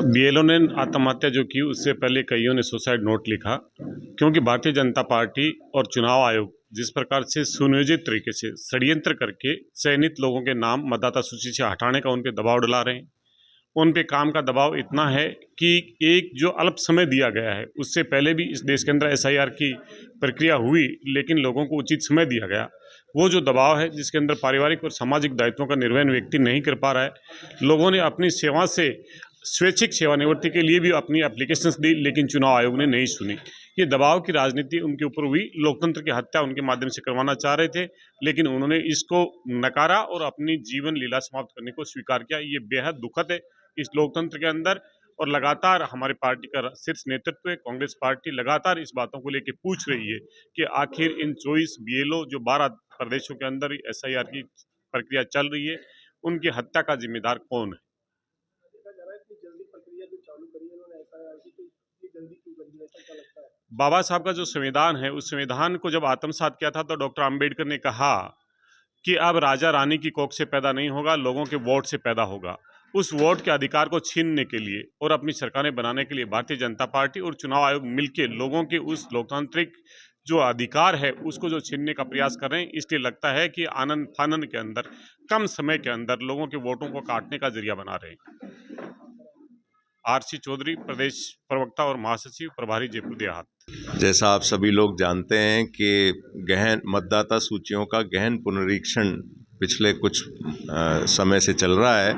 BLO ने आत्महत्या जो की उससे पहले कईयों ने सुसाइड नोट लिखा, क्योंकि भारतीय जनता पार्टी और चुनाव आयोग जिस प्रकार से सुनियोजित तरीके से षड्यंत्र करके चयनित लोगों के नाम मतदाता सूची से हटाने का उन पे दबाव डला रहे हैं। उन पे काम का दबाव इतना है कि एक जो अल्प समय दिया गया है, उससे पहले भी इस देश के अंदर एसआईआर की प्रक्रिया हुई, लेकिन लोगों को उचित समय दिया गया। वो जो दबाव है जिसके अंदर पारिवारिक और सामाजिक दायित्वों का निर्वहन व्यक्ति नहीं कर पा रहा है। लोगों ने अपनी सेवा से स्वैच्छिक सेवानिवृत्ति के लिए भी अपनी एप्लीकेशंस दी, लेकिन चुनाव आयोग ने नहीं सुनी। ये दबाव की राजनीति उनके ऊपर हुई, लोकतंत्र की हत्या उनके माध्यम से करवाना चाह रहे थे, लेकिन उन्होंने इसको नकारा और अपनी जीवन लीला समाप्त करने को स्वीकार किया। ये बेहद दुखद है इस लोकतंत्र के अंदर, और लगातार हमारी पार्टी का शीर्ष नेतृत्व है, कांग्रेस पार्टी लगातार इस बातों को लेकर पूछ रही है कि आखिर इन 24 बीएलओ जो 12 प्रदेशों के अंदर एसआईआर की प्रक्रिया चल रही है, उनकी हत्या का जिम्मेदार कौन है। बाबा साहब का जो संविधान है, उस संविधान को जब आत्मसात किया था तो डॉक्टर अंबेडकर ने कहा कि अब राजा रानी की कोख से पैदा नहीं होगा, लोगों के वोट से पैदा होगा। उस वोट के अधिकार को छीनने के लिए और अपनी सरकारें बनाने के लिए भारतीय जनता पार्टी और चुनाव आयोग मिलकर लोगों के उस लोकतांत्रिक जो अधिकार है उसको जो छीनने का प्रयास कर रहे हैं। इसलिए लगता है कि आनंद फानन के अंदर कम समय के अंदर लोगों के वोटों को काटने का जरिया बना रहे हैं। आरसी चौधरी, प्रदेश प्रवक्ता और महासचिव प्रभारी, जयपुर देहात। जैसा आप सभी लोग जानते हैं कि गहन मतदाता सूचियों का गहन पुनरीक्षण पिछले कुछ समय से चल रहा है,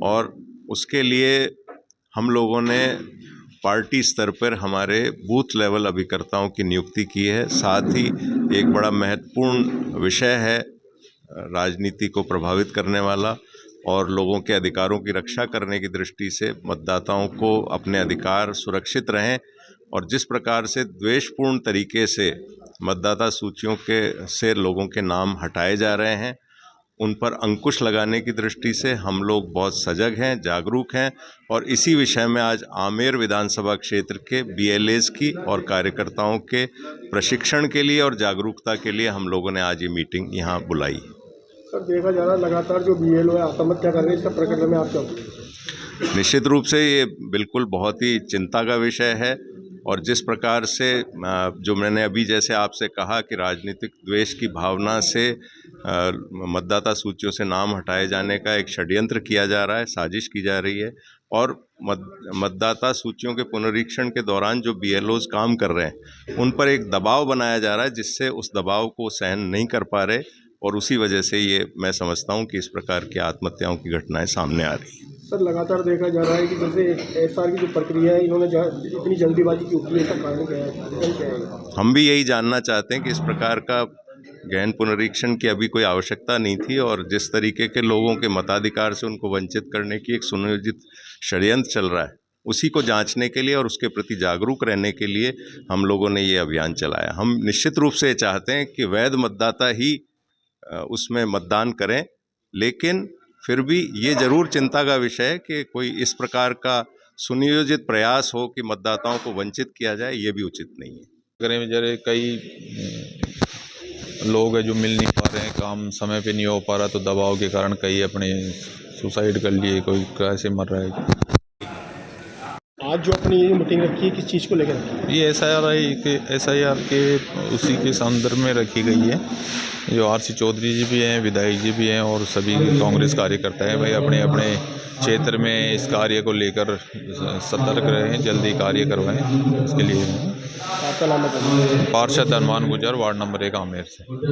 और उसके लिए हम लोगों ने पार्टी स्तर पर हमारे बूथ लेवल अभिकर्ताओं की नियुक्ति की है। साथ ही एक बड़ा महत्वपूर्ण विषय है राजनीति को प्रभावित करने वाला और लोगों के अधिकारों की रक्षा करने की दृष्टि से मतदाताओं को अपने अधिकार सुरक्षित रहें, और जिस प्रकार से द्वेषपूर्ण तरीके से मतदाता सूचियों से लोगों के नाम हटाए जा रहे हैं, उन पर अंकुश लगाने की दृष्टि से हम लोग बहुत सजग हैं, जागरूक हैं, और इसी विषय में आज आमेर विधानसभा क्षेत्र के बीएलएस की और कार्यकर्ताओं के प्रशिक्षण के लिए और जागरूकता के लिए हम लोगों ने आज ये मीटिंग यहाँ बुलाई। सर, देखा जा रहा है लगातार जो बीएलओ है आत्महत्या कर रहे हैं, इसका प्रकरण में आप क्या बोलेंगे? निश्चित रूप से ये बिल्कुल बहुत ही चिंता का विषय है, और जिस प्रकार से जो मैंने अभी जैसे आपसे कहा कि राजनीतिक द्वेष की भावना से मतदाता सूचियों से नाम हटाए जाने का एक षड्यंत्र किया जा रहा है, साजिश की जा रही है, और मतदाता सूचियों के पुनरीक्षण के दौरान जो बीएलओज काम कर रहे हैं उन पर एक दबाव बनाया जा रहा है, जिससे उस दबाव को सहन नहीं कर पा रहे, और उसी वजह से ये मैं समझता हूँ कि इस प्रकार की आत्महत्याओं की घटनाएं सामने आ रही हैं। सर, लगातार देखा जा रहा है कि जैसे एसआर की जो प्रक्रिया है, इन्होंने इतनी जल्दीबाजी की होती है, इसका कारण क्या है? हम भी यही जानना चाहते हैं कि इस प्रकार का गहन पुनरीक्षण की अभी कोई आवश्यकता नहीं थी, और जिस तरीके के लोगों के मताधिकार से उनको वंचित करने की एक सुनियोजित षड्यंत्र चल रहा है, उसी को जांचने के लिए और उसके प्रति जागरूक रहने के लिए हम लोगों ने ये अभियान चलाया। हम निश्चित रूप से चाहते हैं कि वैध मतदाता ही उसमें मतदान करें, लेकिन फिर भी ये जरूर चिंता का विषय है कि कोई इस प्रकार का सुनियोजित प्रयास हो कि मतदाताओं को वंचित किया जाए, ये भी उचित नहीं है। जरे कई लोग हैं जो मिल नहीं पा रहे हैं, काम समय पे नहीं हो पा रहा, तो दबाव के कारण कई अपने सुसाइड कर लिए, कोई कैसे मर रहा है। आज जो अपनी ये मीटिंग रखी है, किस चीज़ को लेकर रखी है? ये एसआईआर के उसी के संदर्भ में रखी गई है। जो आरसी चौधरी जी भी हैं, विधायक जी भी हैं, और सभी कांग्रेस कार्यकर्ता हैं, भाई अपने अपने क्षेत्र में इस कार्य को लेकर सतर्क रहें, जल्दी कार्य करवाएं। इसके लिए आपका नाम बताइए। पार्षद हनुमान गुजर, वार्ड नंबर 1 आमेर से।